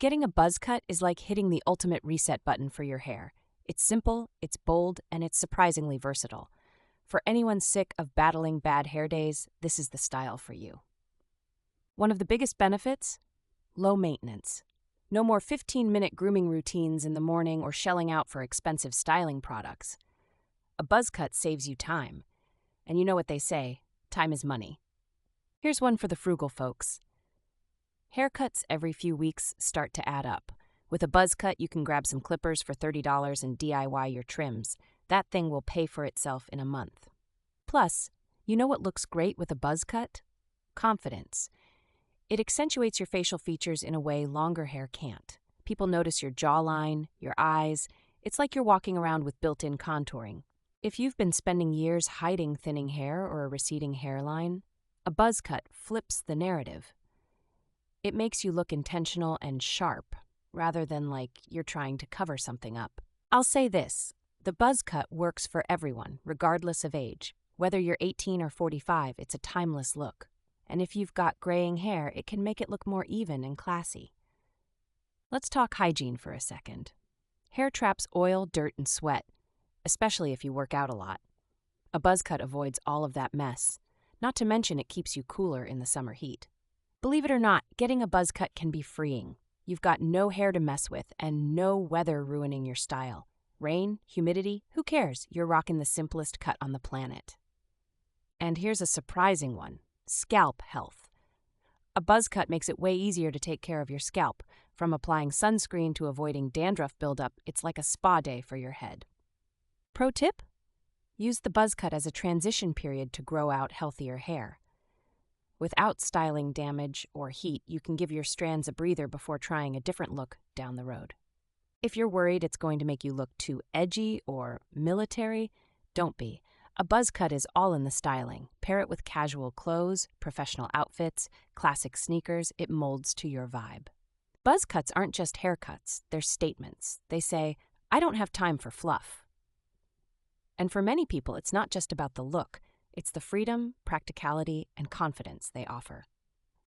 Getting a buzz cut is like hitting the ultimate reset button for your hair. It's simple, it's bold, and it's surprisingly versatile. For anyone sick of battling bad hair days, this is the style for you. One of the biggest benefits? Low maintenance. No more 15-minute grooming routines in the morning or shelling out for expensive styling products. A buzz cut saves you time. And you know what they say, time is money. Here's one for the frugal folks. Haircuts every few weeks start to add up. With a buzz cut, you can grab some clippers for $30 and DIY your trims. That thing will pay for itself in a month. Plus, you know what looks great with a buzz cut? Confidence. It accentuates your facial features in a way longer hair can't. People notice your jawline, your eyes. It's like you're walking around with built-in contouring. If you've been spending years hiding thinning hair or a receding hairline, a buzz cut flips the narrative. It makes you look intentional and sharp, rather than like you're trying to cover something up. I'll say this, the buzz cut works for everyone, regardless of age. Whether you're 18 or 45, it's a timeless look. And if you've got graying hair, it can make it look more even and classy. Let's talk hygiene for a second. Hair traps oil, dirt, and sweat, especially if you work out a lot. A buzz cut avoids all of that mess. Not to mention it keeps you cooler in the summer heat. Believe it or not, getting a buzz cut can be freeing. You've got no hair to mess with and no weather ruining your style. Rain, humidity, who cares? You're rocking the simplest cut on the planet. And here's a surprising one, scalp health. A buzz cut makes it way easier to take care of your scalp. From applying sunscreen to avoiding dandruff buildup, it's like a spa day for your head. Pro tip? Use the buzz cut as a transition period to grow out healthier hair. Without styling damage or heat, you can give your strands a breather before trying a different look down the road. If you're worried it's going to make you look too edgy or military, don't be. A buzz cut is all in the styling. Pair it with casual clothes, professional outfits, classic sneakers. It molds to your vibe. Buzz cuts aren't just haircuts, they're statements. They say, I don't have time for fluff. And for many people, it's not just about the look. It's the freedom, practicality, and confidence they offer.